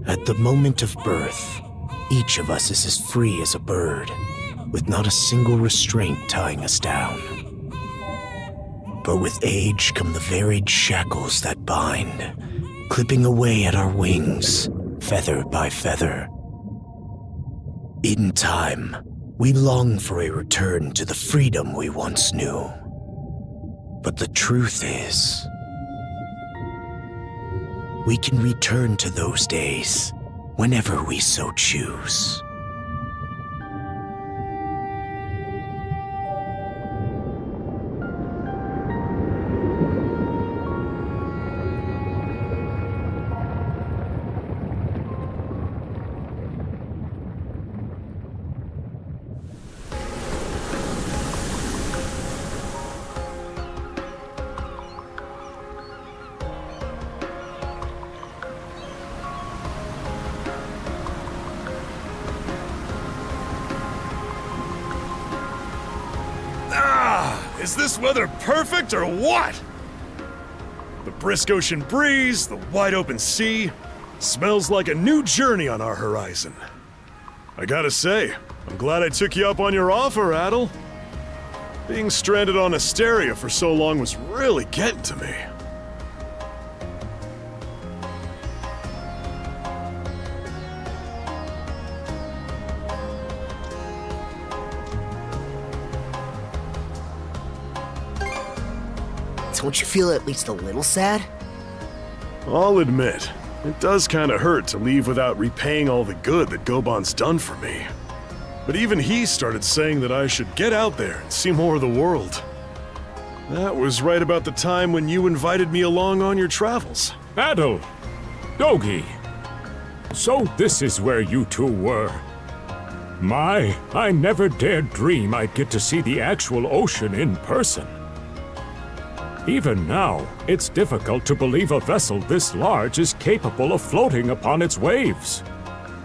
At the moment of birth, each of us is as free as a bird, with not a single restraint tying us down. But with age come the varied shackles that bind, clipping away at our wings, feather by feather. In time, we long for a return to the freedom we once knew. But the truth is, we can return to those days whenever we so choose. Is this weather perfect or what? The brisk ocean breeze, the wide open sea, smells like a new journey on our horizon. I gotta say, I'm glad I took you up on your offer, Adel. Being stranded on Asteria for so long was really getting to me. Don't you feel at least a little sad? I'll admit, it does kinda hurt to leave without repaying all the good that Goban's done for me. But even he started saying that I should get out there and see more of the world. That was right about the time when you invited me along on your travels. Adel! Dogi! So this is where you two were. I never dared dream I'd get to see the actual ocean in person. Even now, it's difficult to believe a vessel this large is capable of floating upon its waves.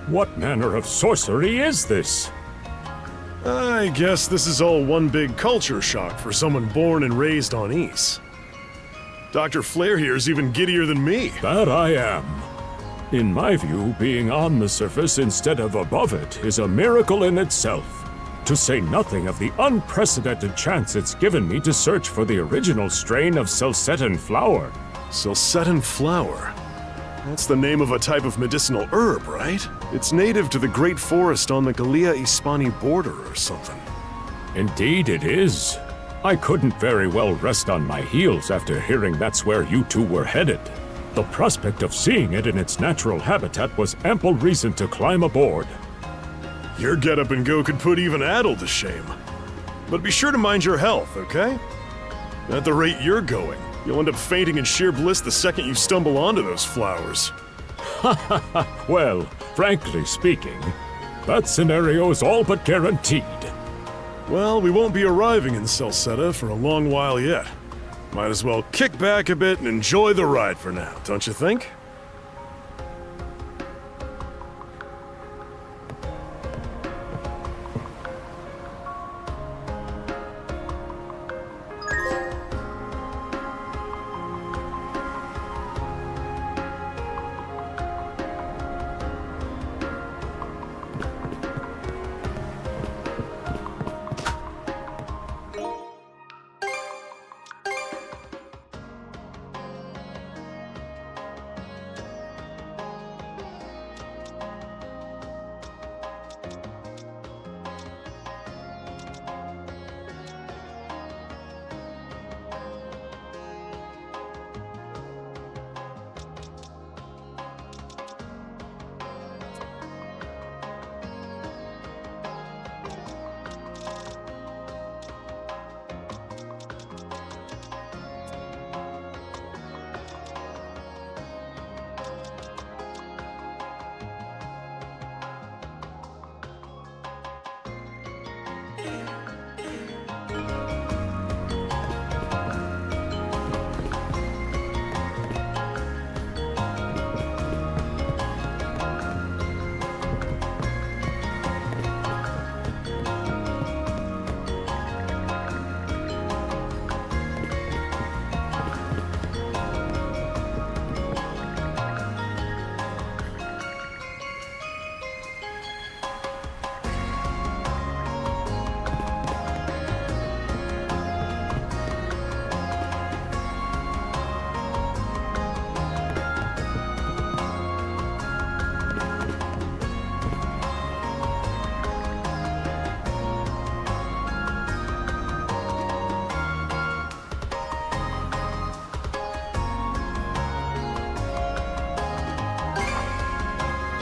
What manner of sorcery is this? I guess this is all one big culture shock for someone born and raised on Ys. Dr. Flare here's even giddier than me. That I am. In my view, being on the surface instead of above it is a miracle in itself. To say nothing of the unprecedented chance it's given me to search for the original strain of Selcetan flower. Selcetan flower? That's the name of a type of medicinal herb, right? It's native to the Great Forest on the Gallia-Hispani border or something. Indeed it is. I couldn't very well rest on my heels after hearing that's where you two were headed. The prospect of seeing it in its natural habitat was ample reason to climb aboard. Your get-up and go could put even Adel to shame. But be sure to mind your health, okay? At the rate you're going, you'll end up fainting in sheer bliss the second you stumble onto those flowers. Well, frankly speaking, that scenario is all but guaranteed. Well, we won't be arriving in Celceta for a long while yet. Might as well kick back a bit and enjoy the ride for now, don't you think?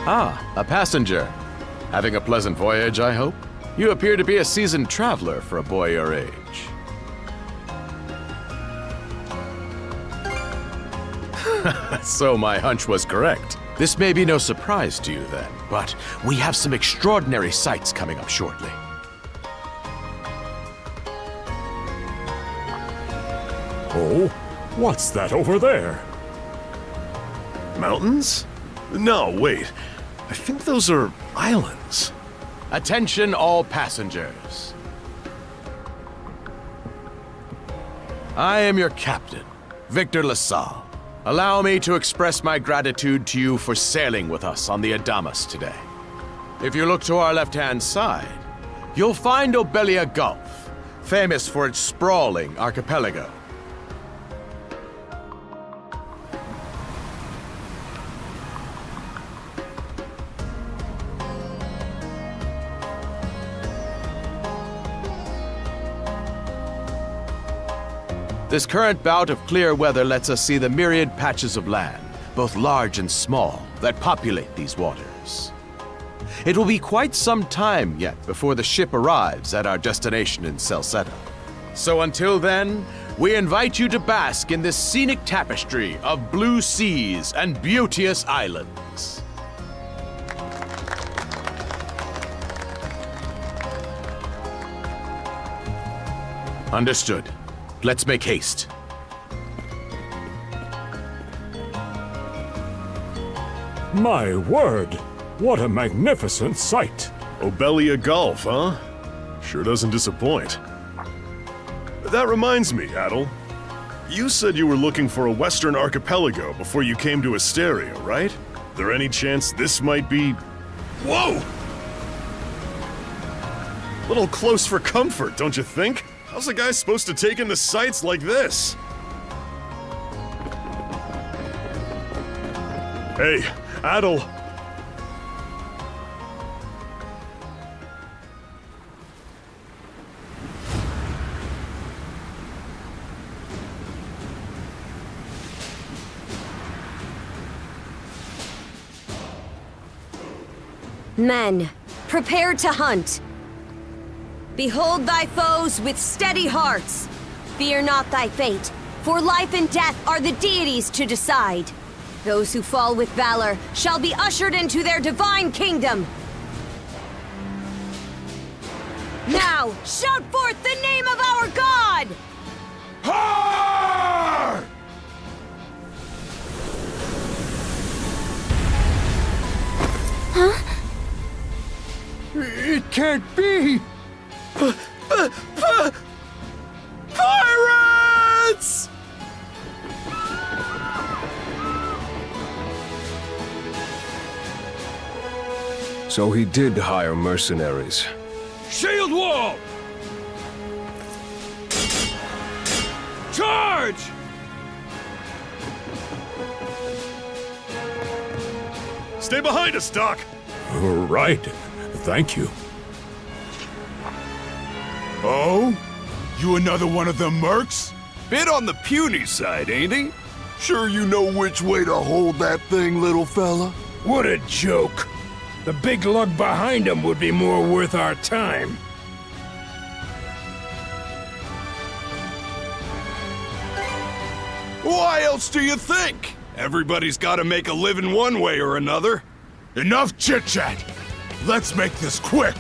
Ah, a passenger. Having a pleasant voyage, I hope? You appear to be a seasoned traveler for a boy your age. So my hunch was correct. This may be no surprise to you then, but we have some extraordinary sights coming up shortly. Oh, what's that over there? Mountains? No, wait. I think those are islands. Attention all passengers. I am your captain, Victor LaSalle. Allow me to express my gratitude to you for sailing with us on the Adamas today. If you look to our left-hand side, you'll find Obelia Gulf, famous for its sprawling archipelago. This current bout of clear weather lets us see the myriad patches of land, both large and small, that populate these waters. It will be quite some time yet before the ship arrives at our destination in Celceta. So until then, we invite you to bask in this scenic tapestry of blue seas and beauteous islands. Understood. Let's make haste. My word, what a magnificent sight! Obelia Gulf, huh? Sure doesn't disappoint. That reminds me, Adel. You said you were looking for a western archipelago before you came to Asteria, right? There any chance this might be... Whoa! Little close for comfort, don't you think? How's a guy supposed to take in the sights like this? Hey, Adel. Men, prepare to hunt. Behold thy foes with steady hearts. Fear not thy fate, for life and death are the deities to decide. Those who fall with valor shall be ushered into their divine kingdom. Now, shout forth the name of our God! Har! It can't be! Pirates! So he did hire mercenaries. Shield wall! Charge! Stay behind us, Doc! Right. Thank you. Oh? You another one of them mercs? Bit on the puny side, ain't he? Sure you know which way to hold that thing, little fella? What a joke. The big lug behind him would be more worth our time. Why else do you think? Everybody's gotta make a living one way or another. Enough chit-chat! Let's make this quick!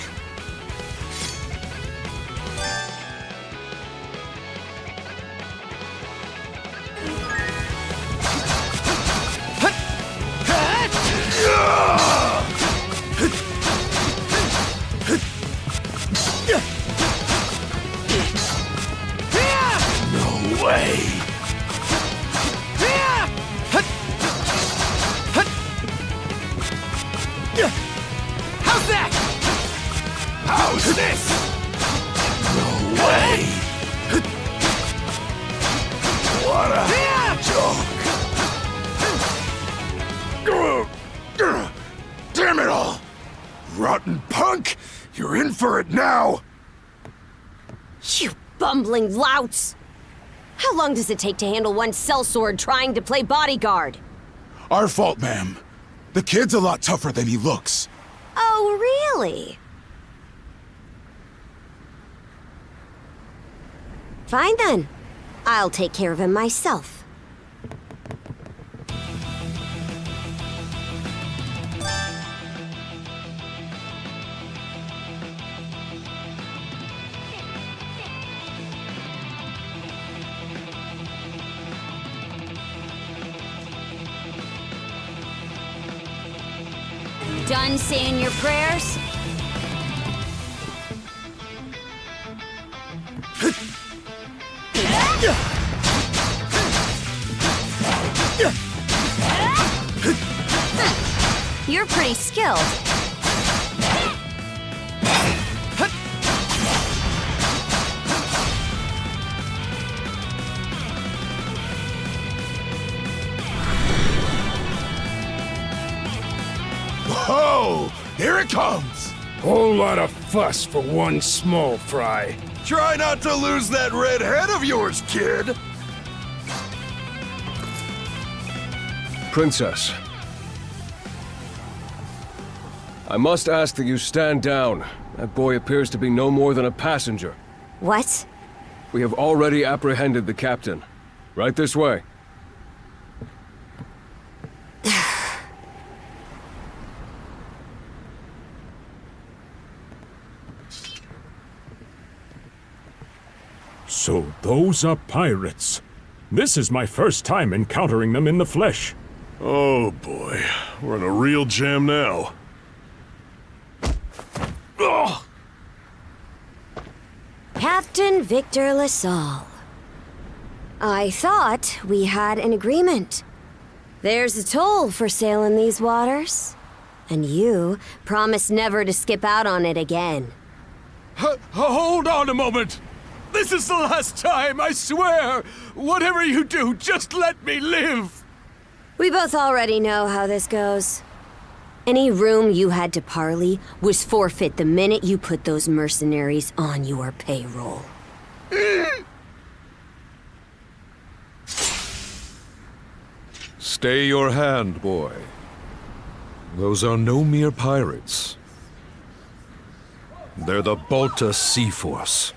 rotten punk! You're in for it now! You bumbling louts! How long does it take to handle one sellsword trying to play bodyguard? Our fault, ma'am. The kid's a lot tougher than he looks. Oh, really? Fine then. I'll take care of him myself. Done saying your prayers? You're pretty skilled. Whoa! Here it comes! Whole lot of fuss for one small fry. Try not to lose that red head of yours, kid! Princess. I must ask that you stand down. That boy appears to be no more than a passenger. What? We have already apprehended the captain. Right this way. So those are pirates. This is my first time encountering them in the flesh. Oh boy, we're in a real jam now. Ugh. Captain Victor LaSalle. I thought we had an agreement. There's a toll for sailing these waters. And you promised never to skip out on it again. Hold on a moment! This is the last time, I swear! Whatever you do, just let me live! We both already know how this goes. Any room you had to parley was forfeit the minute you put those mercenaries on your payroll. Stay your hand, boy. Those are no mere pirates. They're the Balta Sea Force.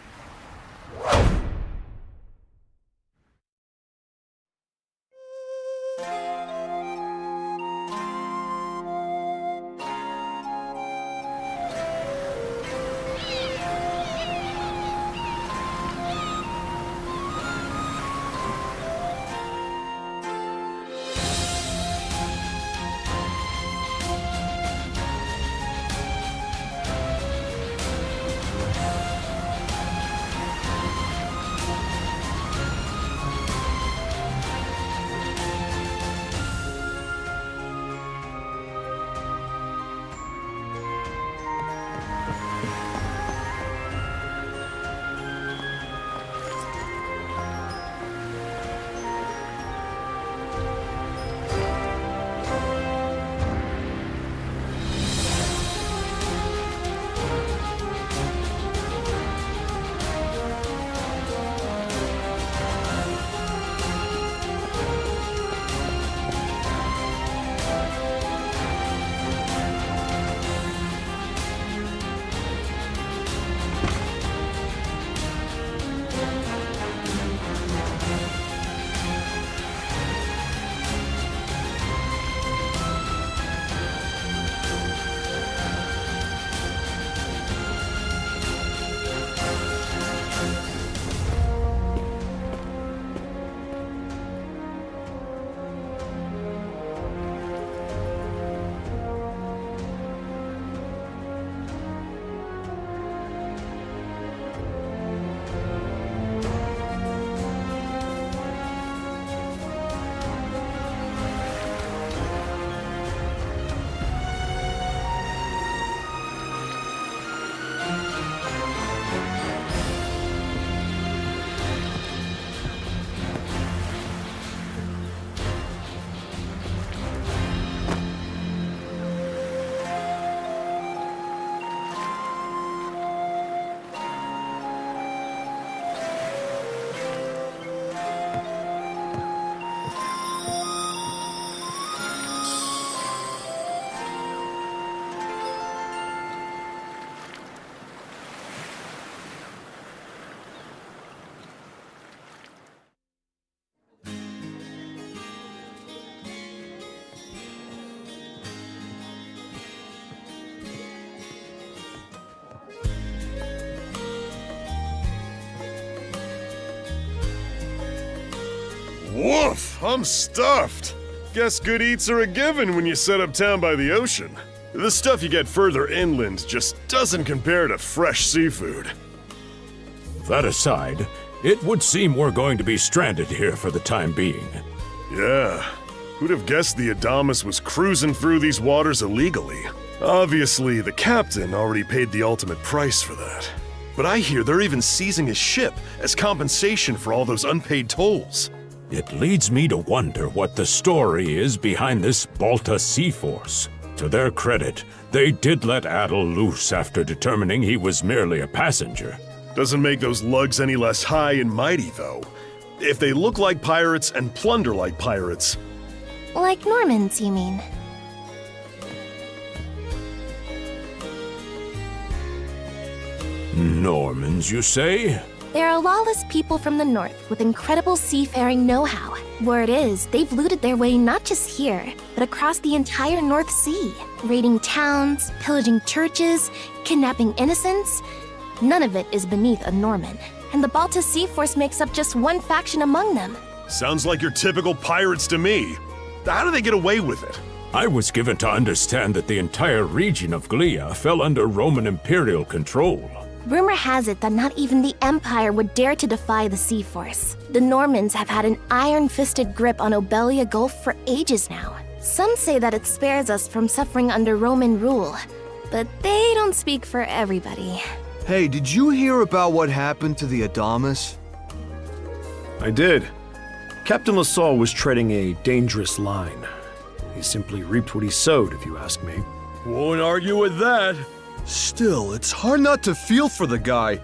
Woof, I'm stuffed. Guess good eats are a given when you set up town by the ocean. The stuff you get further inland just doesn't compare to fresh seafood. That aside, it would seem we're going to be stranded here for the time being. Yeah, who'd have guessed the Adamas was cruising through these waters illegally? Obviously, the captain already paid the ultimate price for that. But I hear they're even seizing his ship as compensation for all those unpaid tolls. It leads me to wonder what the story is behind this Balta Sea Force. To their credit, they did let Adel loose after determining he was merely a passenger. Doesn't make those lugs any less high and mighty, though. If they look like pirates and plunder like pirates... Like Normans, you mean? Normans, you say? They're a lawless people from the north with incredible seafaring know-how. Word is, they've looted their way not just here, but across the entire North Sea, raiding towns, pillaging churches, kidnapping innocents. None of it is beneath a Norman. And the Balta Sea Force makes up just one faction among them. Sounds like your typical pirates to me. How do they get away with it? I was given to understand that the entire region of Glia fell under Roman imperial control. Rumor has it that not even the Empire would dare to defy the Sea Force. The Normans have had an iron-fisted grip on Obelia Gulf for ages now. Some say that it spares us from suffering under Roman rule, but they don't speak for everybody. Hey, did you hear about what happened to the Adamas? I did. Captain LaSalle was treading a dangerous line. He simply reaped what he sowed, if you ask me. Won't argue with that. Still, it's hard not to feel for the guy.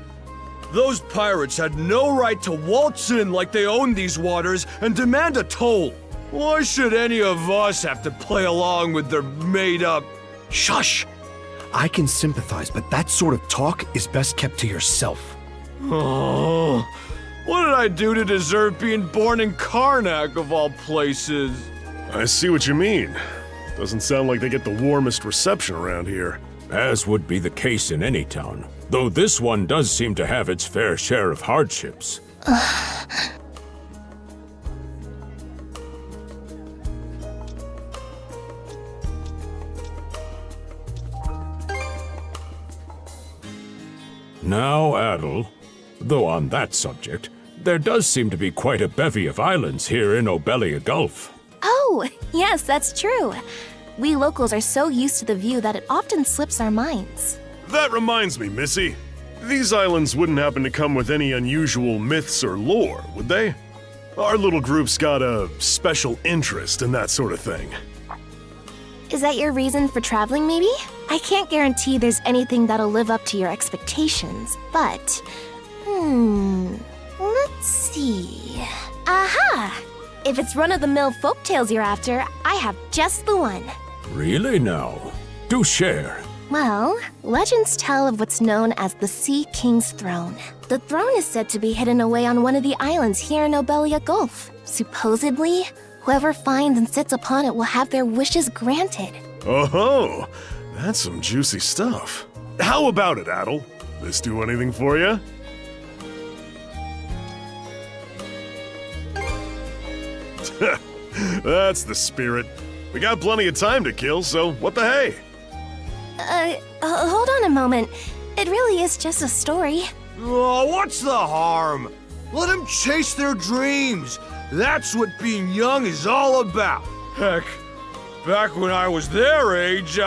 Those pirates had no right to waltz in like they owned these waters and demand a toll. Why should any of us have to play along with their made-up... Shush! I can sympathize, but that sort of talk is best kept to yourself. Oh, what did I do to deserve being born in Karnak, of all places? I see what you mean. Doesn't sound like they get the warmest reception around here. As would be the case in any town, though this one does seem to have its fair share of hardships. Now, Adel, though on that subject, there does seem to be quite a bevy of islands here in Obelia Gulf. Oh, yes, that's true. We locals are so used to the view that it often slips our minds. That reminds me, Missy. These islands wouldn't happen to come with any unusual myths or lore, would they? Our little group's got a special interest in that sort of thing. Is that your reason for traveling, maybe? I can't guarantee there's anything that'll live up to your expectations, but... let's see... Aha! If it's run-of-the-mill folktales you're after, I have just the one. Really now? Do share. Well, legends tell of what's known as the Sea King's Throne. The throne is said to be hidden away on one of the islands here in Obelia Gulf. Supposedly, whoever finds and sits upon it will have their wishes granted. Oh-ho! That's some juicy stuff. How about it, Adel? This do anything for you? That's the spirit. We got plenty of time to kill, so what the hey? Hold on a moment. It really is just a story. Oh, what's the harm? Let them chase their dreams. That's what being young is all about. Heck, back when I was their age,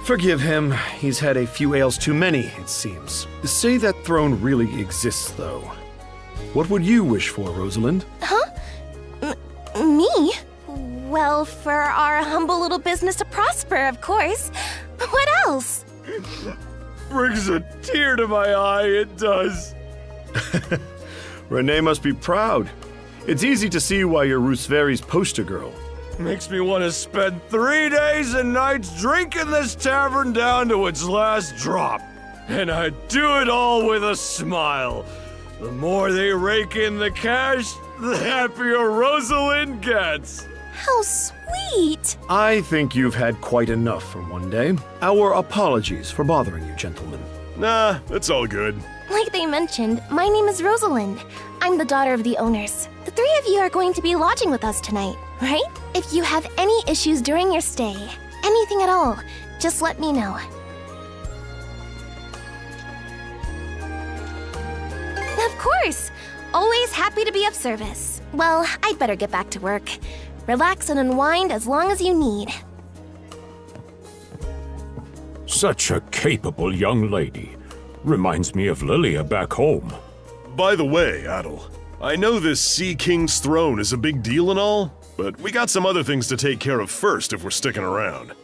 Forgive him. He's had a few ales too many, it seems. Say that throne really exists, though. What would you wish for, Rosalind? Huh? Me? Well, for our humble little business to prosper, of course. What else? Brings a tear to my eye, it does. Renee must be proud. It's easy to see why you're Rooseveri's poster girl. Makes me want to spend 3 days and nights drinking this tavern down to its last drop. And I do it all with a smile. The more they rake in the cash, the happier Rosalind gets. How sweet! I think you've had quite enough for one day. Our apologies for bothering you, gentlemen. Nah, it's all good. Like they mentioned, my name is Rosalind. I'm the daughter of the owners. The 3 of you are going to be lodging with us tonight, right? If you have any issues during your stay, anything at all, just let me know. Of course! Always happy to be of service. Well, I'd better get back to work. Relax and unwind as long as you need. Such a capable young lady. Reminds me of Lilia back home. By the way, Adel, I know this Sea King's throne is a big deal and all, but we got some other things to take care of first if we're sticking around.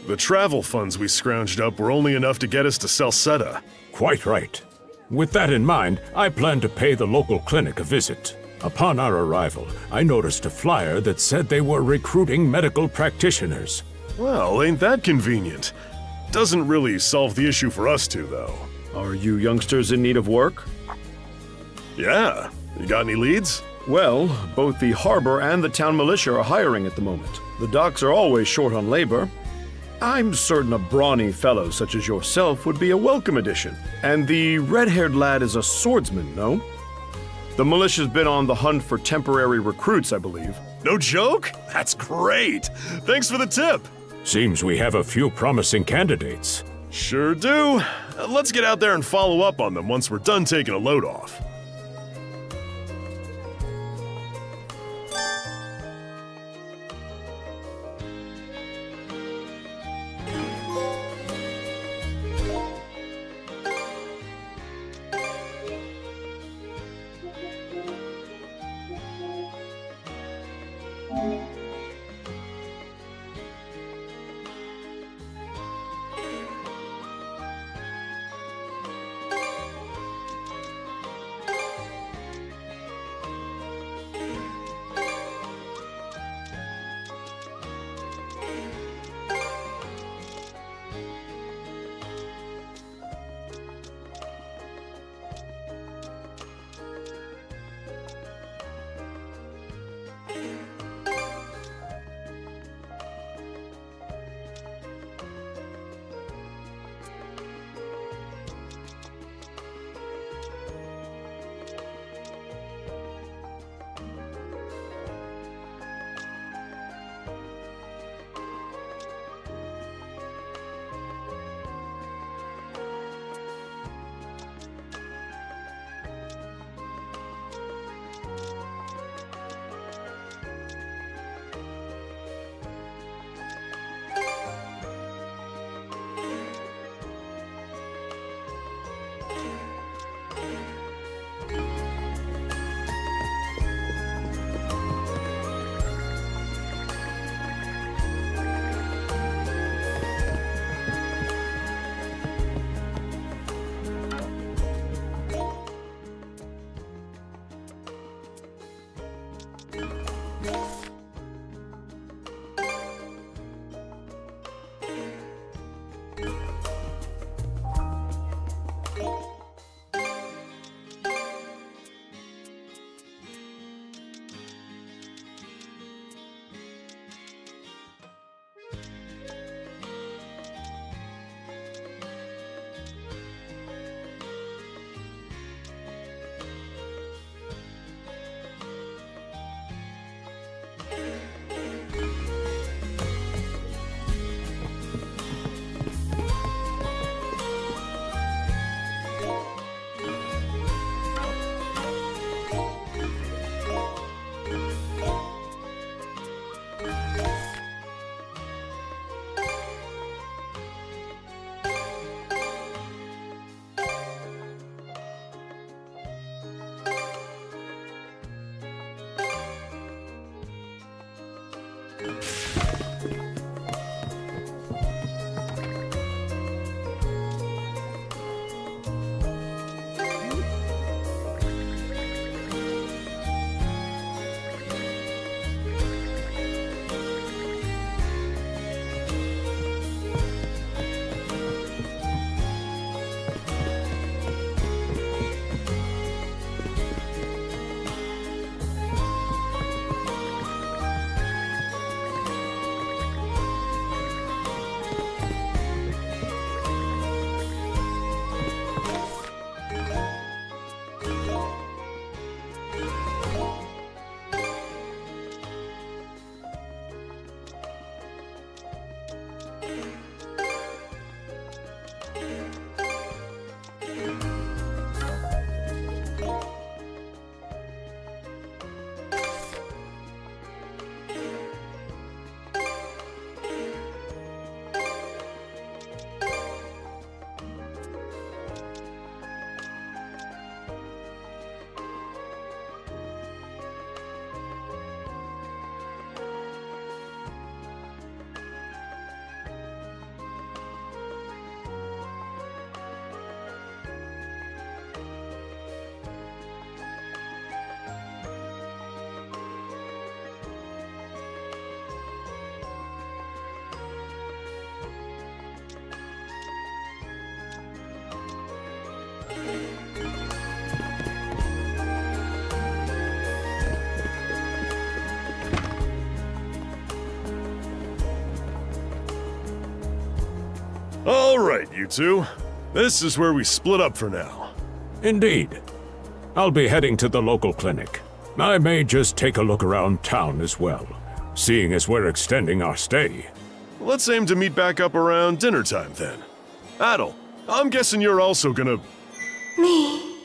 The travel funds we scrounged up were only enough to get us to Salsetta. Quite right. With that in mind, I plan to pay the local clinic a visit. Upon our arrival, I noticed a flyer that said they were recruiting medical practitioners. Well, ain't that convenient? Doesn't really solve the issue for us two, though. Are you youngsters in need of work? Yeah. You got any leads? Well, both the harbor and the town militia are hiring at the moment. The docks are always short on labor. I'm certain a brawny fellow such as yourself would be a welcome addition. And the red-haired lad is a swordsman, no? The militia's been on the hunt for temporary recruits, I believe. No joke? That's great! Thanks for the tip! Seems we have a few promising candidates. Sure do. Let's get out there and follow up on them once we're done taking a load off. All right, you two. This is where we split up for now. Indeed. I'll be heading to the local clinic. I may just take a look around town as well, seeing as we're extending our stay. Let's aim to meet back up around dinner time then. Adel, I'm guessing you're also gonna... Me.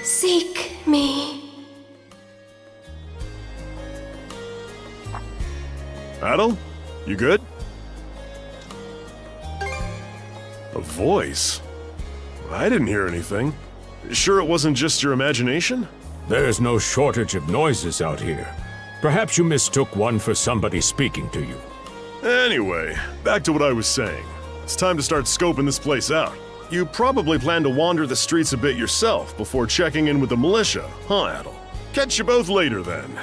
Seek me. Adel? You good? A voice? I didn't hear anything. Sure it wasn't just your imagination? There's no shortage of noises out here. Perhaps you mistook one for somebody speaking to you. Anyway, back to what I was saying. It's time to start scoping this place out. You probably plan to wander the streets a bit yourself before checking in with the militia, huh, Adel? Catch you both later then.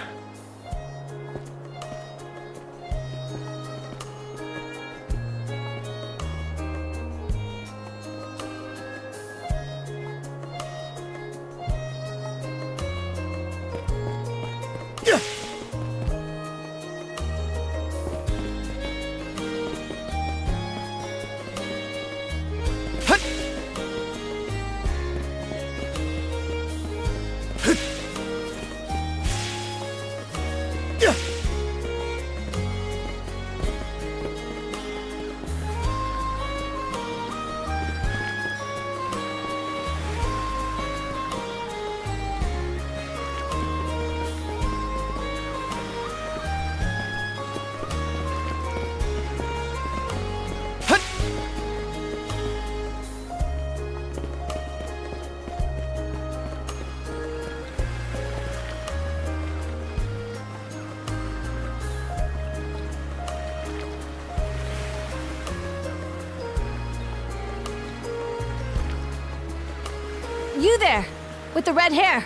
You there, with the red hair.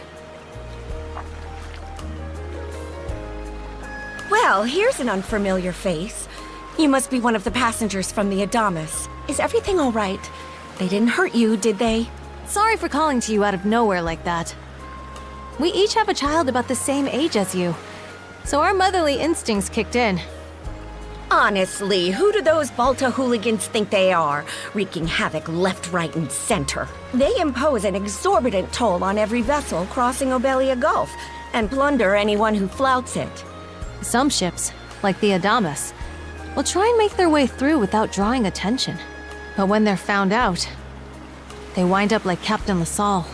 Well, here's an unfamiliar face. You must be one of the passengers from the Adamus. Is everything all right? They didn't hurt you, did they? Sorry for calling to you out of nowhere like that. We each have a child about the same age as you, so our motherly instincts kicked in. Honestly, who do those Balta hooligans think they are, wreaking havoc left, right, and center? They impose an exorbitant toll on every vessel crossing Obelia Gulf, and plunder anyone who flouts it. Some ships, like the Adamus, will try and make their way through without drawing attention. But when they're found out, they wind up like Captain LaSalle.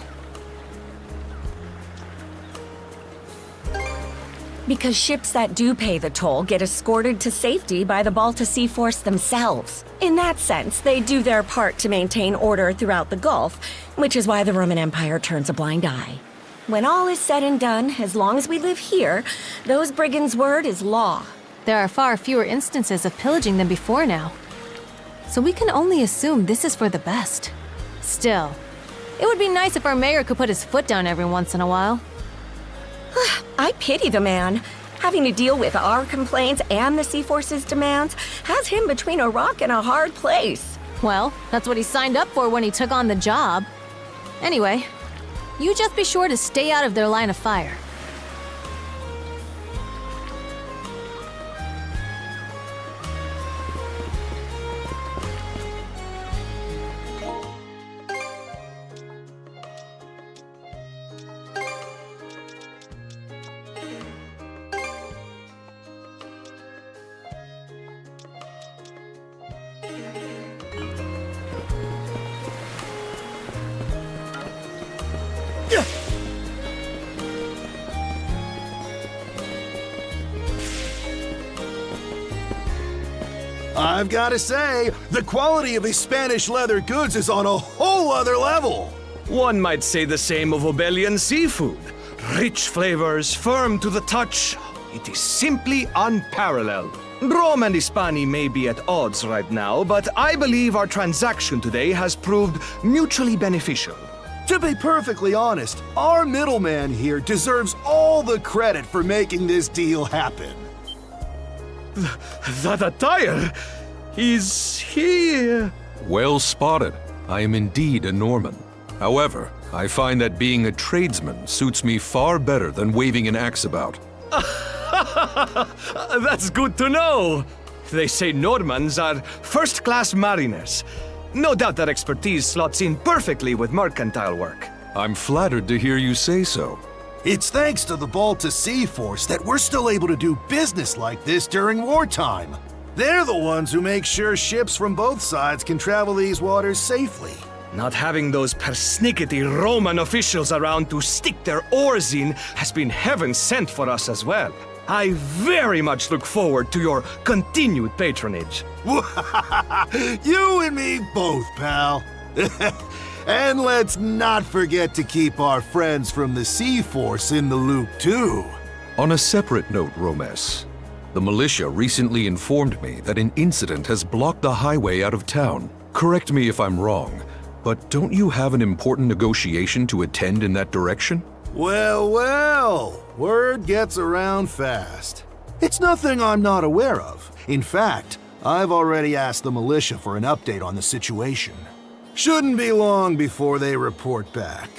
Because ships that do pay the toll get escorted to safety by the Balta Sea Force themselves. In that sense, they do their part to maintain order throughout the Gulf, which is why the Roman Empire turns a blind eye. When all is said and done, as long as we live here, those brigands' word is law. There are far fewer instances of pillaging than before now, so we can only assume this is for the best. Still, it would be nice if our mayor could put his foot down every once in a while. I pity the man. Having to deal with our complaints and the Sea Force's demands has him between a rock and a hard place. Well, that's what he signed up for when he took on the job. Anyway, you just be sure to stay out of their line of fire. I've got to say, the quality of these Spanish leather goods is on a whole other level. One might say the same of Obelian seafood. Rich flavors, firm to the touch. It is simply unparalleled. Rome and Hispania may be at odds right now, but I believe our transaction today has proved mutually beneficial. To be perfectly honest, our middleman here deserves all the credit for making this deal happen. That attire? Is he... Well spotted. I am indeed a Norman. However, I find that being a tradesman suits me far better than waving an axe about. That's good to know. They say Normans are first-class mariners. No doubt that expertise slots in perfectly with mercantile work. I'm flattered to hear you say so. It's thanks to the Balta Sea Force that we're still able to do business like this during wartime. They're the ones who make sure ships from both sides can travel these waters safely. Not having those persnickety Roman officials around to stick their oars in has been heaven sent for us as well. I very much look forward to your continued patronage. You and me both, pal. And let's not forget to keep our friends from the Sea Force in the loop, too. On a separate note, Romes, the militia recently informed me that an incident has blocked the highway out of town. Correct me if I'm wrong, but don't you have an important negotiation to attend in that direction? Well, well, word gets around fast. It's nothing I'm not aware of. In fact, I've already asked the militia for an update on the situation. Shouldn't be long before they report back.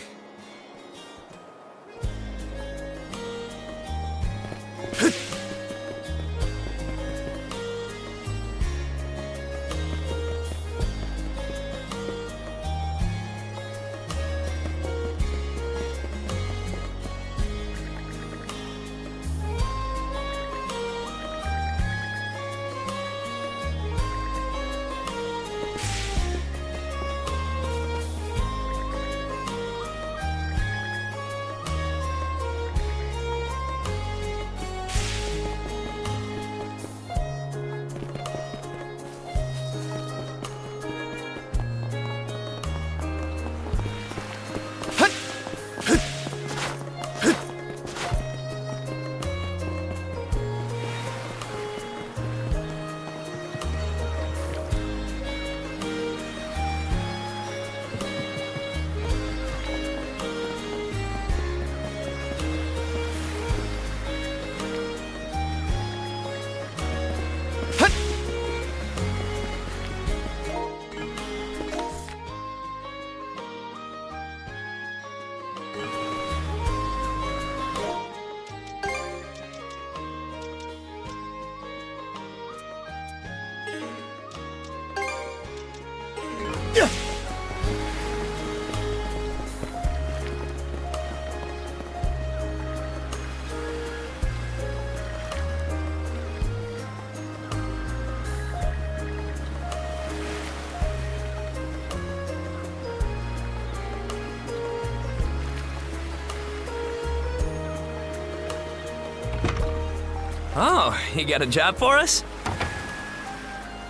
Oh, you got a job for us?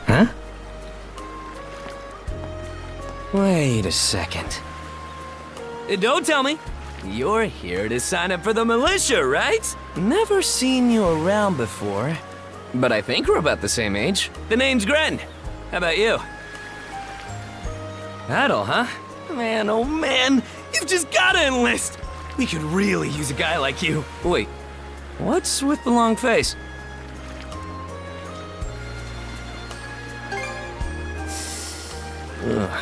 Huh? Wait a second. Don't tell me. You're here to sign up for the militia, right? Never seen you around before. But I think we're about the same age. The name's Gren. How about you? Adel, huh? Man, oh man, you've just gotta enlist! We could really use a guy like you. Wait, what's with the long face? Ugh.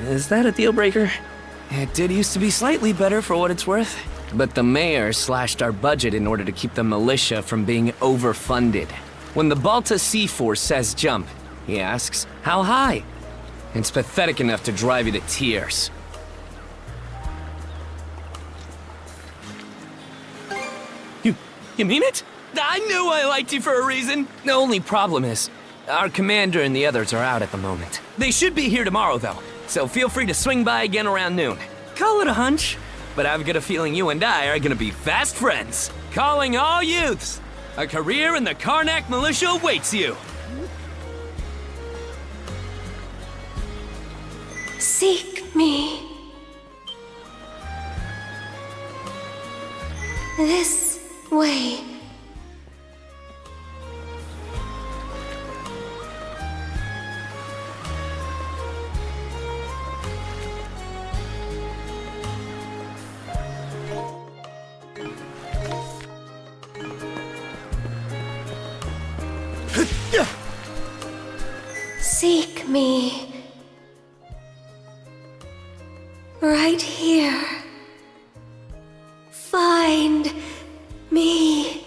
Is that a deal breaker? It did used to be slightly better for what it's worth. But the mayor slashed our budget in order to keep the militia from being overfunded. When the Balta Sea Force says jump, he asks, how high? It's pathetic enough to drive you to tears. You mean it? I knew I liked you for a reason! The only problem is, our commander and the others are out at the moment. They should be here tomorrow, though, so feel free to swing by again around noon. Call it a hunch, but I've got a feeling you and I are gonna be fast friends. Calling all youths! A career in the Karnak militia awaits you! Seek me. This way. Seek me. Right here. Find me.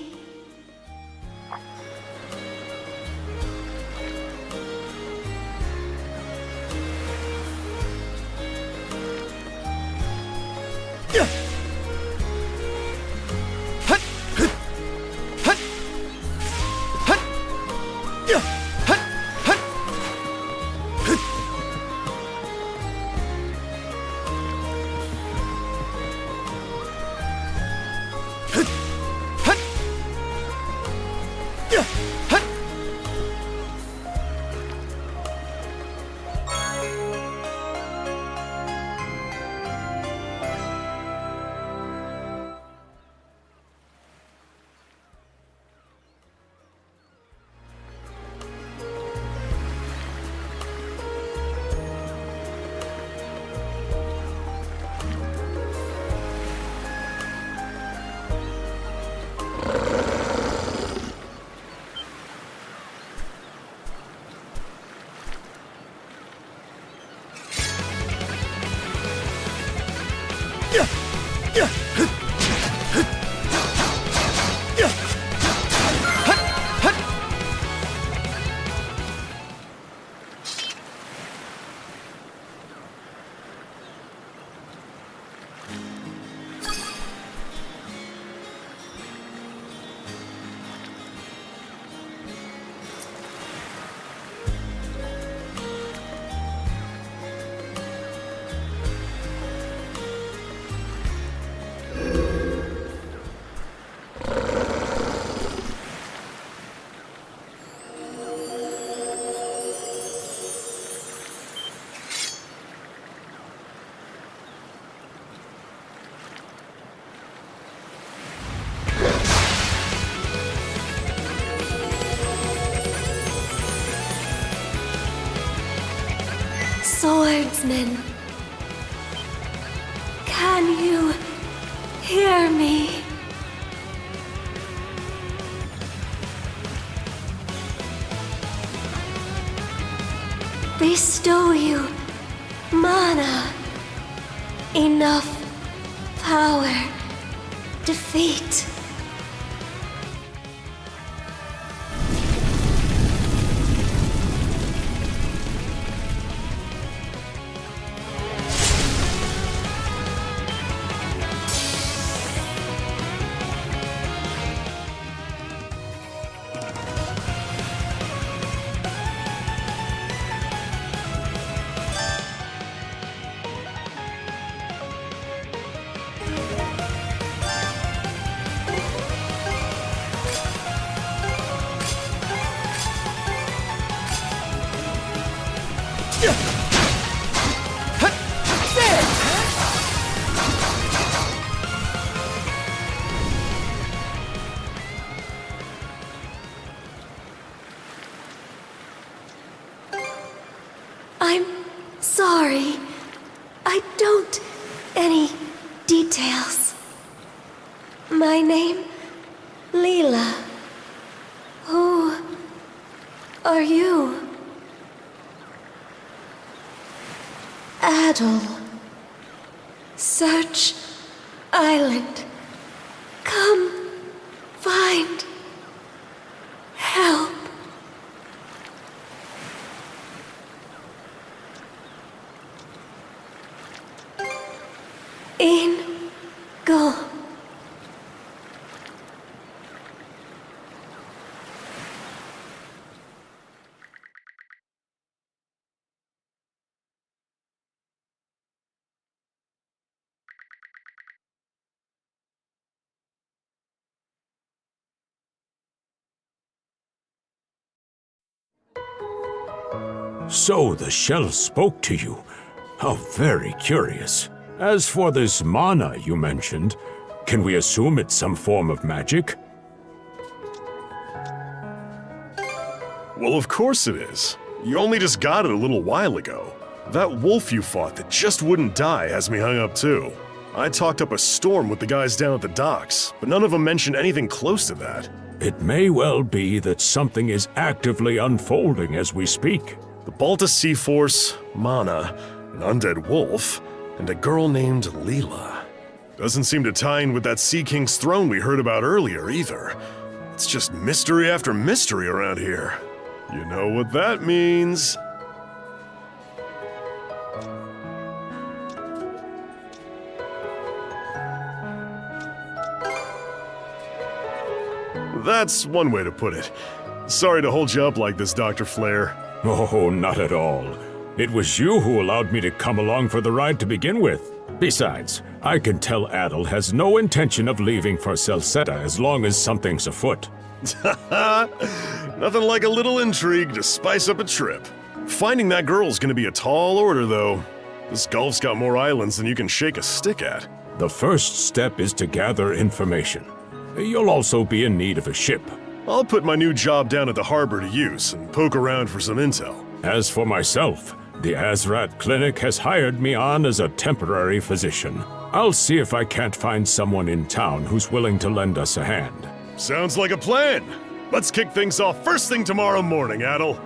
Swordsman, can you hear me? Bestow you mana, enough power, defeat. I'm sorry. I don't... any details. My name, Leela. Who are you? Adel. Search Island. Come find help. In go. So the shell spoke to you. How very curious. As for this mana you mentioned, can we assume it's some form of magic? Well, of course it is. You only just got it a little while ago. That wolf you fought that just wouldn't die has me hung up too. I talked up a storm with the guys down at the docks, but none of them mentioned anything close to that. It may well be that something is actively unfolding as we speak. The Balta Sea Force, mana, an undead wolf. and a girl named Leela. Doesn't seem to tie in with that Sea King's throne we heard about earlier, either. It's just mystery after mystery around here. You know what that means. That's one way to put it. Sorry to hold you up like this, Dr. Flare. Oh, not at all. It was you who allowed me to come along for the ride to begin with. Besides, I can tell Adel has no intention of leaving for Celceta as long as something's afoot. Nothing like a little intrigue to spice up a trip. Finding that girl's gonna be a tall order, though. This Gulf's got more islands than you can shake a stick at. The first step is to gather information. You'll also be in need of a ship. I'll put my new job down at the harbor to use and poke around for some intel. As for myself, the Azrat Clinic has hired me on as a temporary physician. I'll see if I can't find someone in town who's willing to lend us a hand. Sounds like a plan. Let's kick things off first thing tomorrow morning, Adel.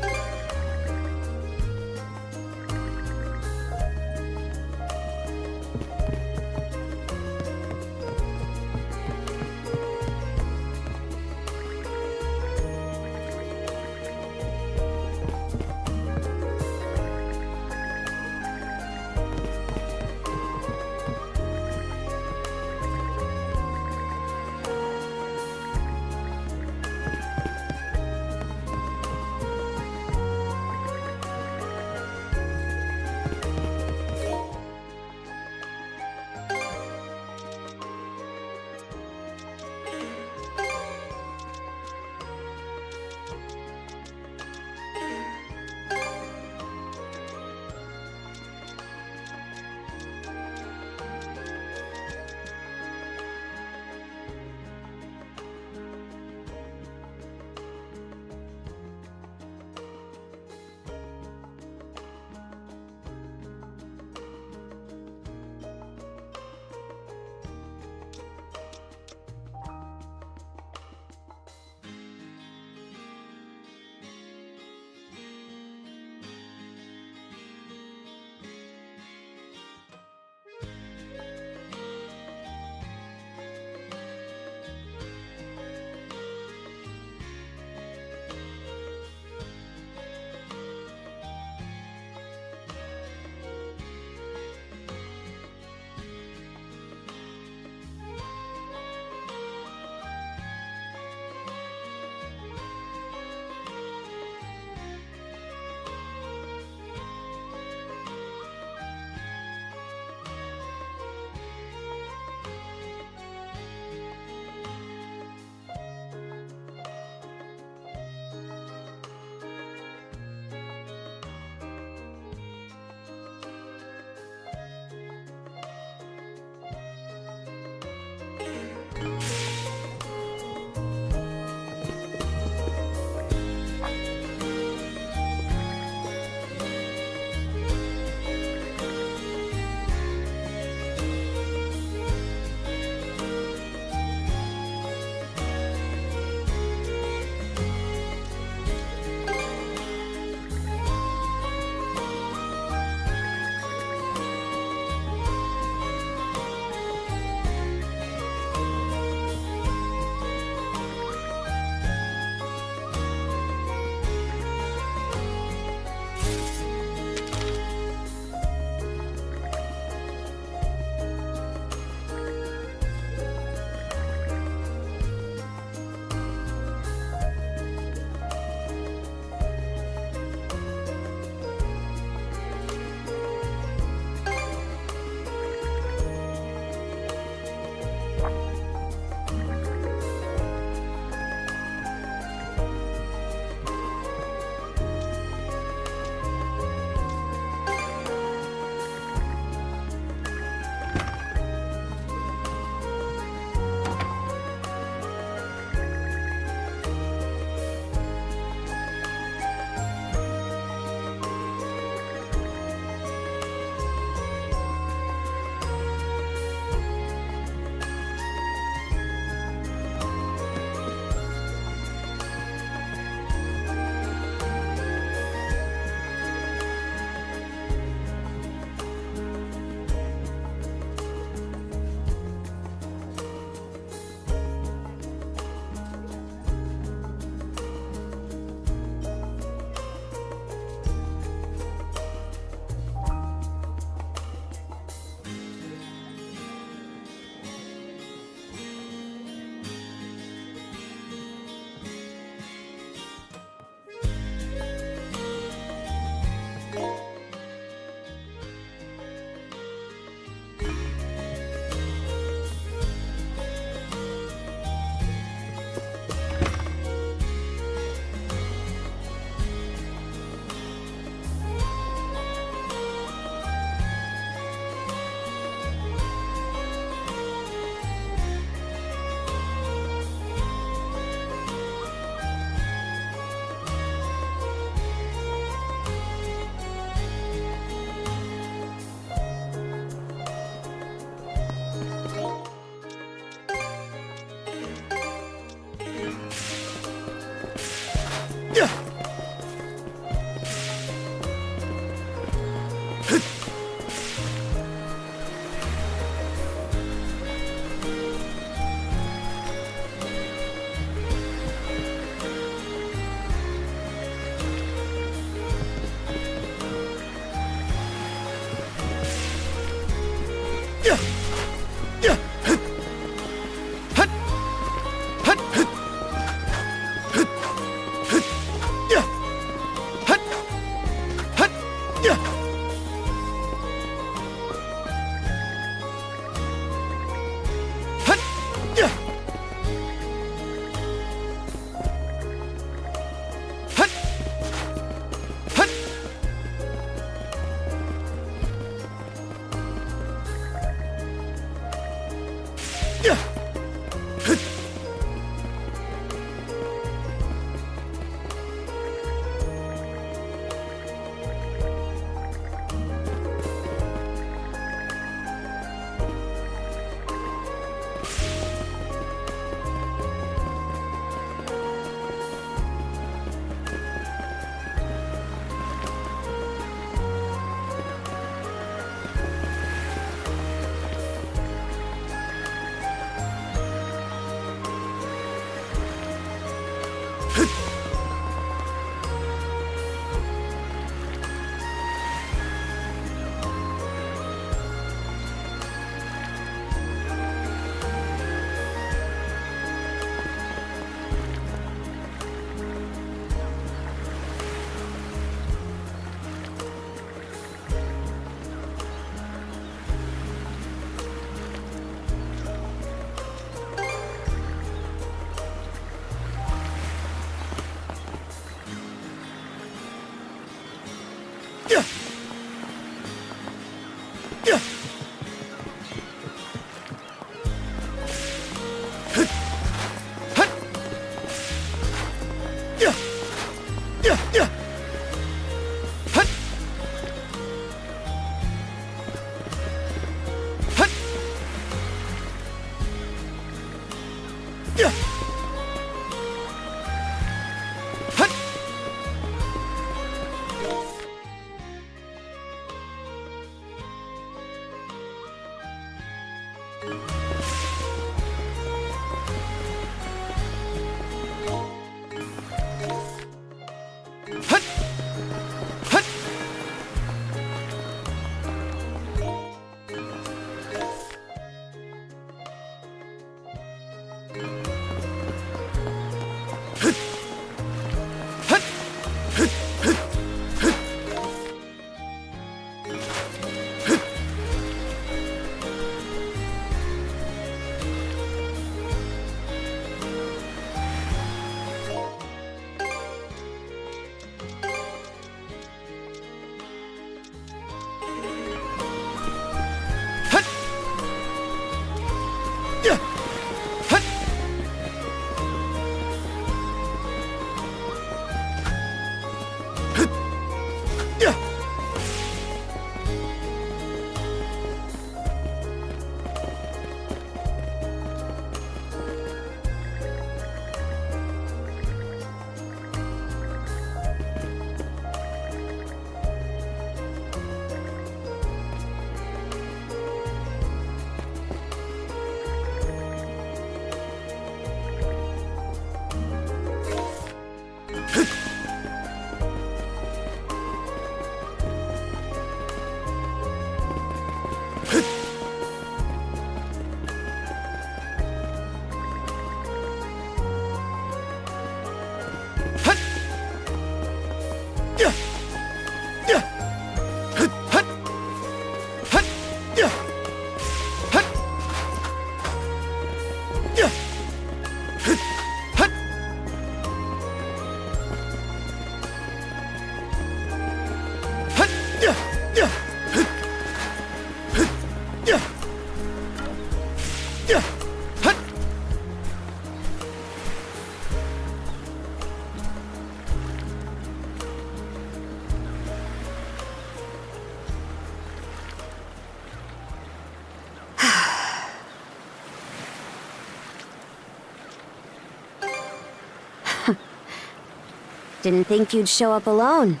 Didn't think you'd show up alone.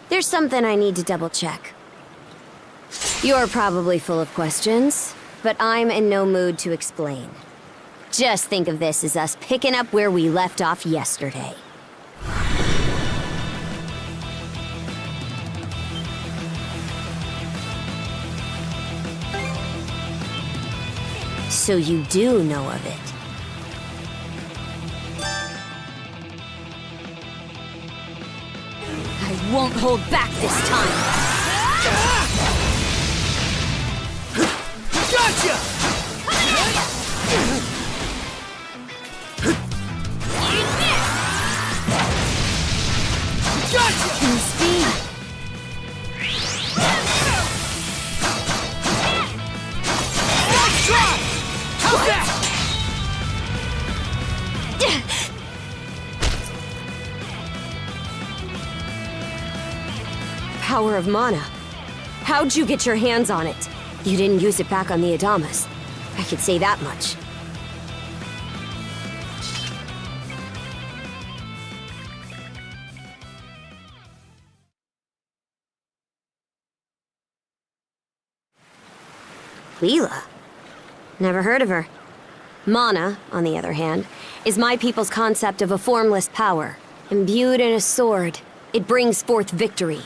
There's something I need to double check. You're probably full of questions, but I'm in no mood to explain. Just think of this as us picking up where we left off yesterday. So you do know of it. I won't hold back this time. Gotcha! Gotcha! In speed. Nice try! How's that? Power of mana. How'd you get your hands on it? You didn't use it back on the Adamas. I could say that much. Leela? Never heard of her. Mana, on the other hand, is my people's concept of a formless power. Imbued in a sword, it brings forth victory.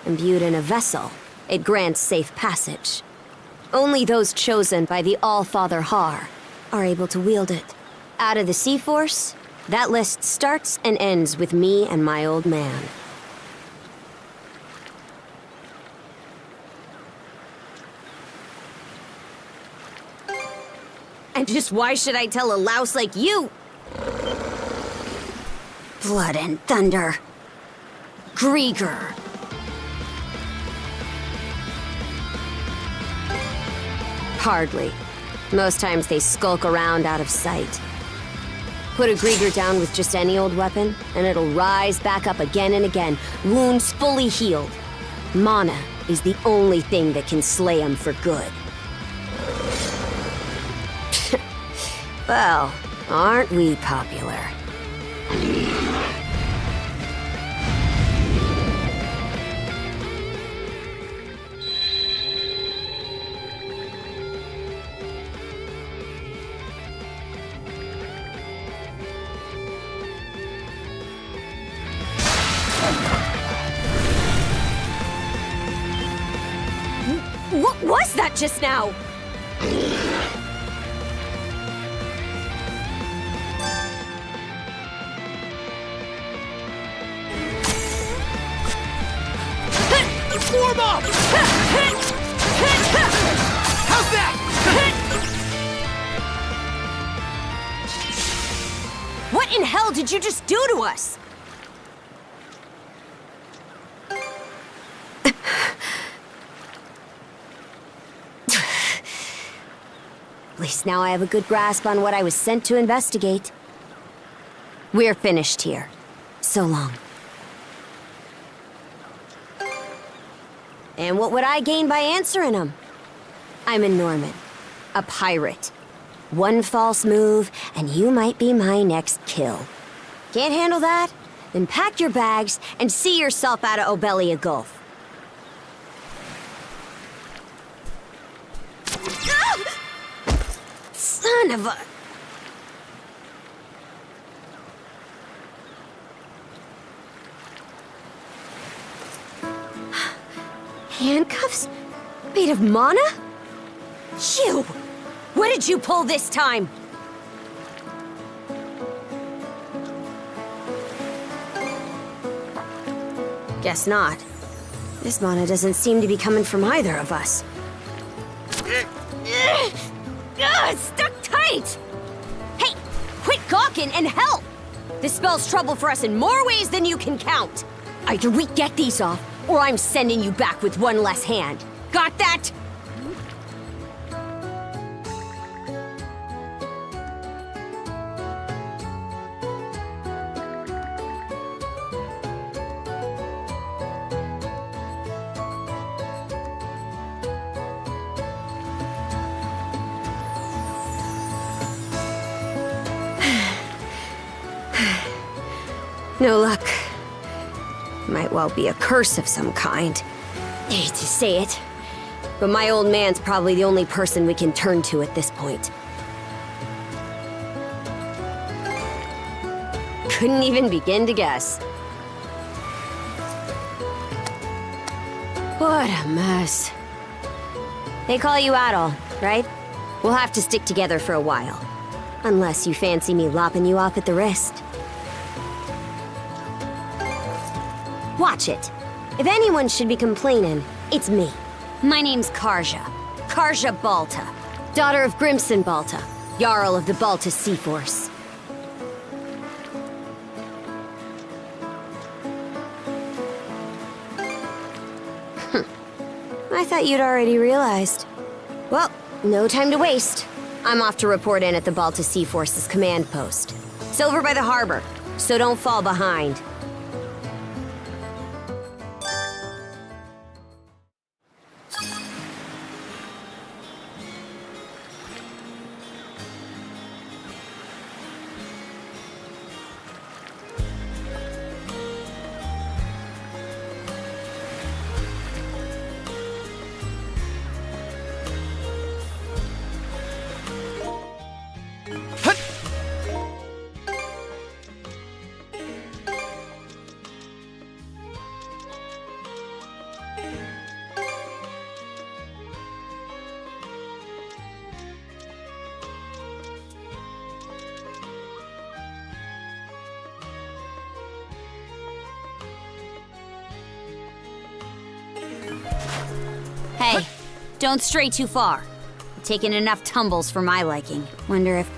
Imbued in a vessel, it grants safe passage. Only those chosen by the All-Father Har are able to wield it. Out of the Sea Force, that list starts and ends with me and my old man. And just why should I tell a louse like you? Blood and thunder. Grieger. Hardly. Most times they skulk around out of sight. Put a Grieger down with just any old weapon, and it'll rise back up again and again, wounds fully healed. Mana is the only thing that can slay him for good. Well, aren't we popular? What was that just now? Form up! How's that? What in hell did you just do to us? At least now I have a good grasp on what I was sent to investigate. We're finished here. So long. And what would I gain by answering them? I'm a Norman, a pirate. One false move, and you might be my next kill. Can't handle that? Then pack your bags and see yourself out of Obelia Gulf. Ah! Son of a... Handcuffs? Made of mana? You! What did you pull this time? Guess not. This mana doesn't seem to be coming from either of us. It's stuck tight! Hey, quit gawking and help! This spells trouble for us in more ways than you can count. Either we get these off, or I'm sending you back with one less hand. Got that? No luck. Might well be a curse of some kind. I hate to say it, but my old man's probably the only person we can turn to at this point. Couldn't even begin to guess. What a mess. They call you Adol, right? We'll have to stick together for a while. Unless you fancy me lopping you off at the wrist. Watch it. If anyone should be complaining, it's me. My name's Karja. Karja Balta. Daughter of Grimson Balta, Jarl of the Balta Sea Force. I thought you'd already realized. Well, no time to waste. I'm off to report in at the Balta Sea Force's command post. It's over by the harbor, so don't fall behind. Hey, don't stray too far. I've taken enough tumbles for my liking. Wonder if...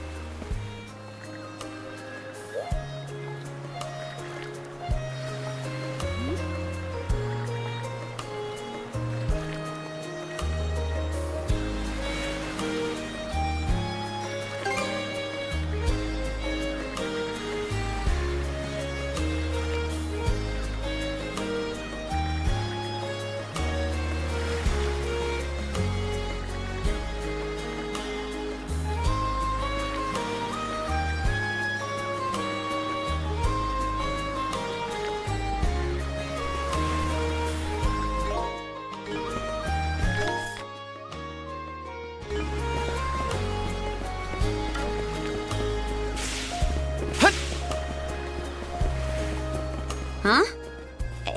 Huh?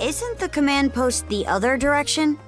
Isn't the command post the other direction?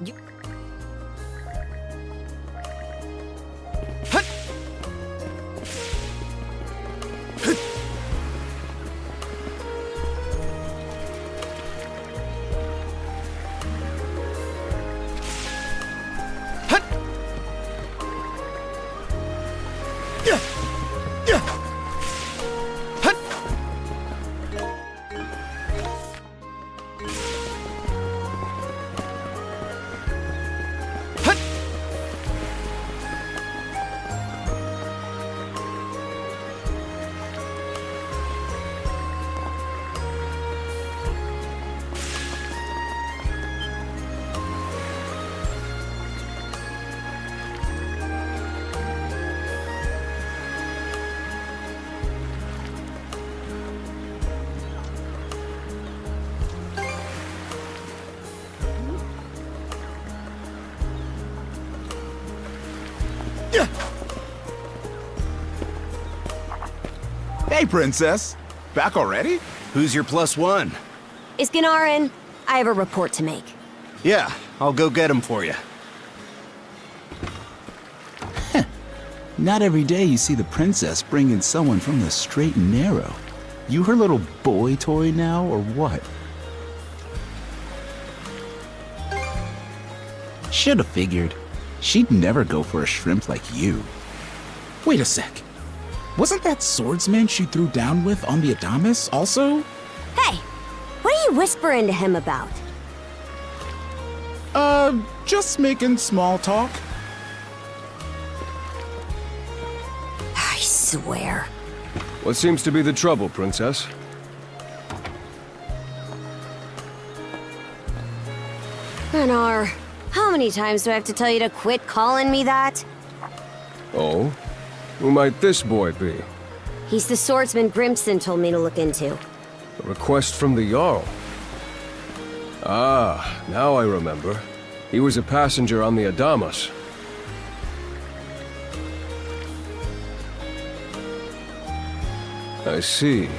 Hey, Princess. Back already? Who's your +1? Iskanarin, I have a report to make. Yeah, I'll go get him for you. Not every day you see the princess bring in someone from the straight and narrow. You her little boy toy now, or what? Should've figured. She'd never go for a shrimp like you. Wait a sec. Wasn't that swordsman she threw down with on the Adamas also? Hey, what are you whispering to him about? Just making small talk. I swear. What seems to be the trouble, Princess? Anar, how many times do I have to tell you to quit calling me that? Oh? Who might this boy be? He's the swordsman Grimson told me to look into. A request from the Jarl. Ah, now I remember. He was a passenger on the Adamas. I see.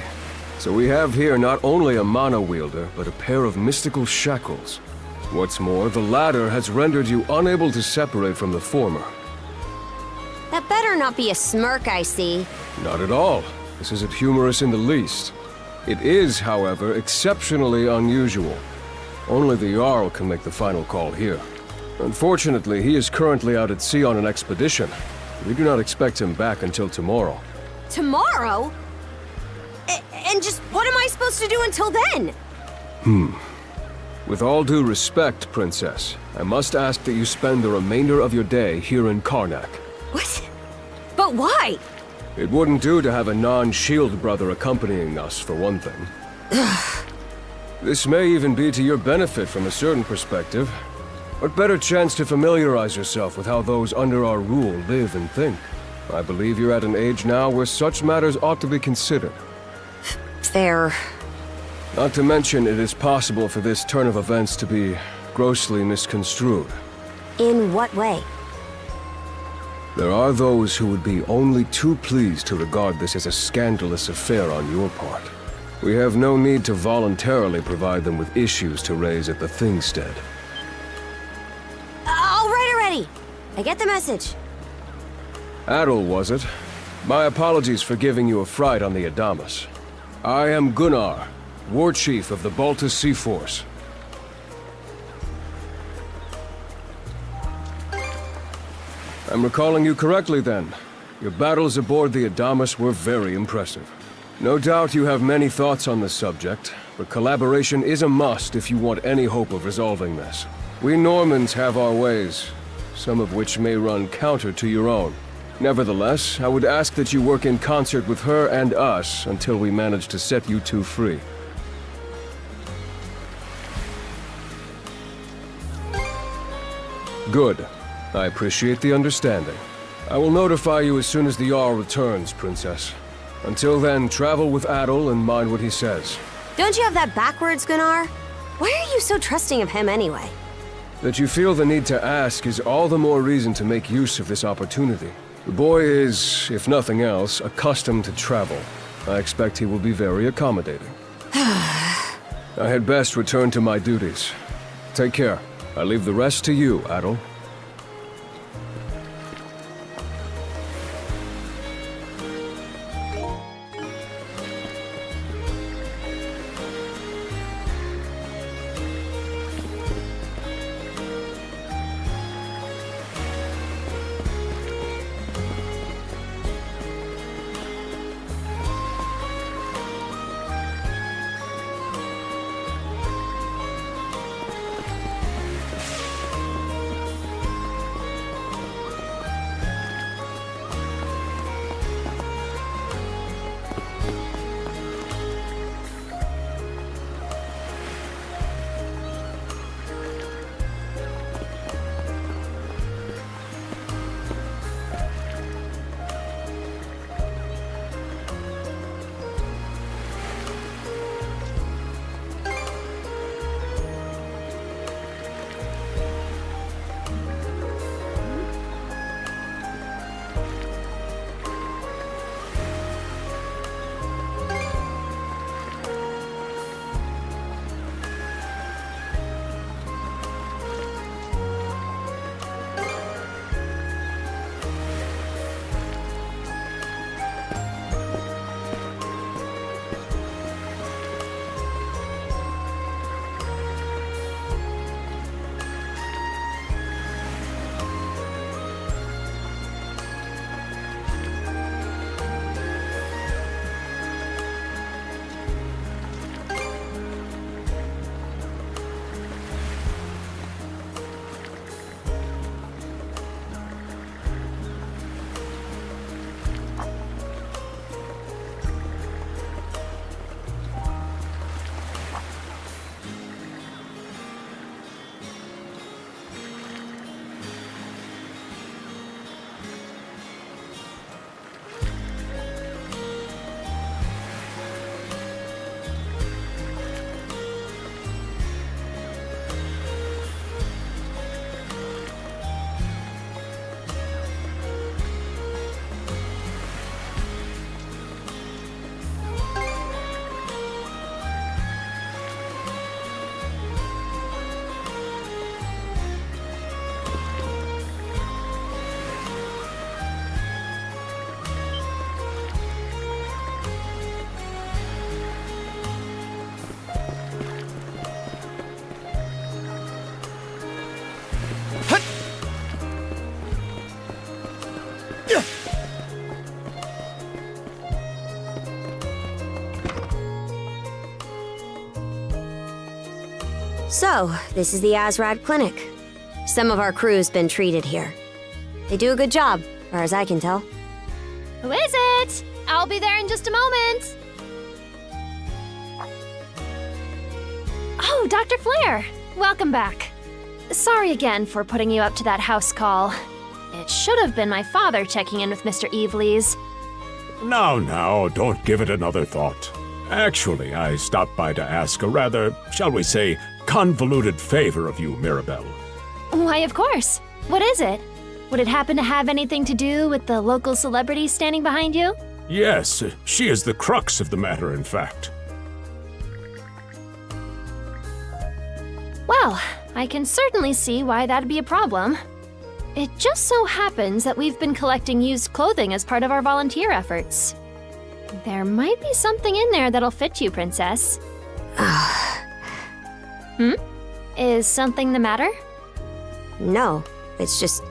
So we have here not only a mana wielder, but a pair of mystical shackles. What's more, the latter has rendered you unable to separate from the former. That better better not be a smirk I see. Not at all. This isn't humorous in the least. It is, however, exceptionally unusual. Only the Jarl can make the final call here. Unfortunately, he is currently out at sea on an expedition. We do not expect him back until tomorrow. Tomorrow? And just what am I supposed to do until then? With all due respect, Princess, I must ask that you spend the remainder of your day here in Karnak. What? But why? It wouldn't do to have a non-shield brother accompanying us, for one thing. This may even be to your benefit from a certain perspective. What better chance to familiarize yourself with how those under our rule live and think? I believe you're at an age now where such matters ought to be considered. Fair. Not to mention, it is possible for this turn of events to be grossly misconstrued. In what way? There are those who would be only too pleased to regard this as a scandalous affair on your part. We have no need to voluntarily provide them with issues to raise at the Thingstead. All right already. I get the message. Adel, was it? My apologies for giving you a fright on the Adamas. I am Gunnar, War Chief of the Balta Sea Force. I'm recalling you correctly then. Your battles aboard the Adamas were very impressive. No doubt you have many thoughts on this subject, but collaboration is a must if you want any hope of resolving this. We Normans have our ways, some of which may run counter to your own. Nevertheless, I would ask that you work in concert with her and us until we manage to set you two free. Good. I appreciate the understanding. I will notify you as soon as the Jarl returns, Princess. Until then, travel with Adel and mind what he says. Don't you have that backwards, Gunnar? Why are you so trusting of him anyway? That you feel the need to ask is all the more reason to make use of this opportunity. The boy is, if nothing else, accustomed to travel. I expect he will be very accommodating. I had best return to my duties. Take care. I leave the rest to you, Adel. So, this is the Azrad Clinic. Some of our crew's been treated here. They do a good job, far as I can tell. Who is it? I'll be there in just a moment. Oh, Dr. Flair. Welcome back. Sorry again for putting you up to that house call. It should have been my father checking in with Mr. Evelees. Now, don't give it another thought. Actually, I stopped by to ask a rather, shall we say, convoluted favor of you, Mirabelle. Why, of course. What is it? Would it happen to have anything to do with the local celebrity standing behind you? Yes, she is the crux of the matter, in fact. Well, I can certainly see why that'd be a problem. It just so happens that we've been collecting used clothing as part of our volunteer efforts. There might be something in there that'll fit you, Princess. Is something the matter? No, it's just...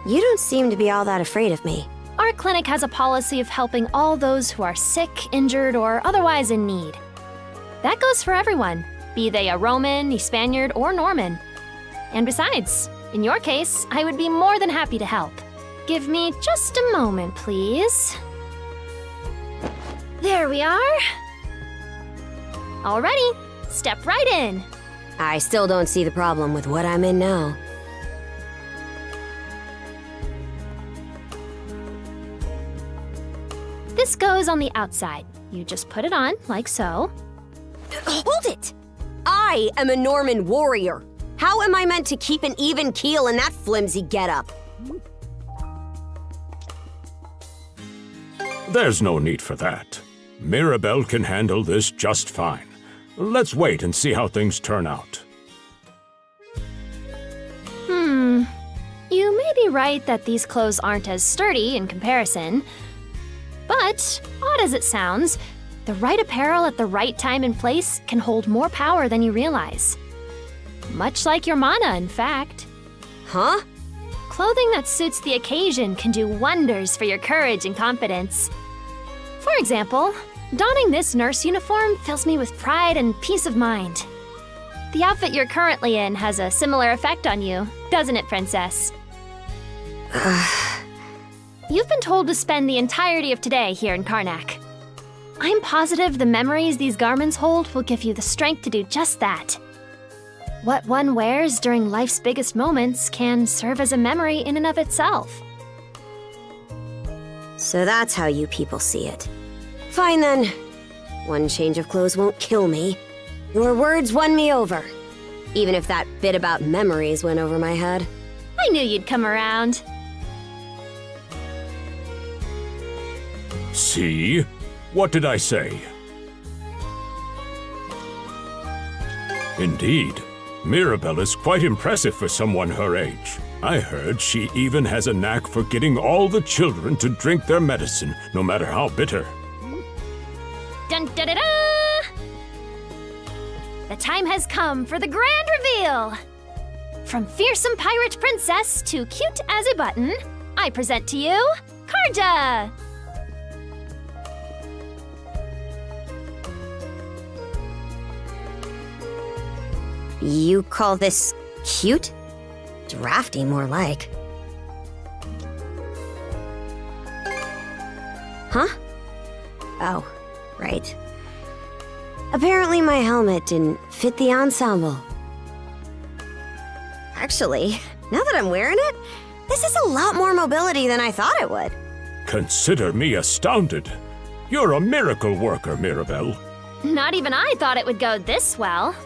you don't seem to be all that afraid of me. Our clinic has a policy of helping all those who are sick, injured, or otherwise in need. That goes for everyone, be they a Roman, a Spaniard, or Norman. And besides, in your case, I would be more than happy to help. Give me just a moment, please. There we are. Alrighty, step right in. I still don't see the problem with what I'm in now. This goes on the outside. You just put it on, like so. Hold it! I am a Norman warrior. How am I meant to keep an even keel in that flimsy getup? There's no need for that. Mirabelle can handle this just fine. Let's wait and see how things turn out. You may be right that these clothes aren't as sturdy in comparison. But, odd as it sounds, the right apparel at the right time and place can hold more power than you realize. Much like your mana, in fact. Huh? Clothing that suits the occasion can do wonders for your courage and confidence. For example, donning this nurse uniform fills me with pride and peace of mind. The outfit you're currently in has a similar effect on you, doesn't it, Princess? You've been told to spend the entirety of today here in Karnak. I'm positive the memories these garments hold will give you the strength to do just that. What one wears during life's biggest moments can serve as a memory in and of itself. So that's how you people see it. Fine then. One change of clothes won't kill me. Your words won me over. Even if that bit about memories went over my head. I knew you'd come around. See? What did I say? Indeed. Mirabelle is quite impressive for someone her age. I heard she even has a knack for getting all the children to drink their medicine, no matter how bitter. Dun da da da! The time has come for the grand reveal! From fearsome pirate princess to cute as a button, I present to you, Karja! You call this cute? Drafty, more like. Huh? Oh, right. Apparently my helmet didn't fit the ensemble. Actually, now that I'm wearing it, this is a lot more mobility than I thought it would. Consider me astounded. You're a miracle worker, Mirabelle. Not even I thought it would go this well.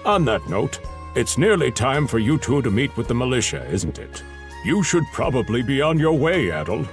On that note, it's nearly time for you two to meet with the militia, isn't it? You should probably be on your way, Adel.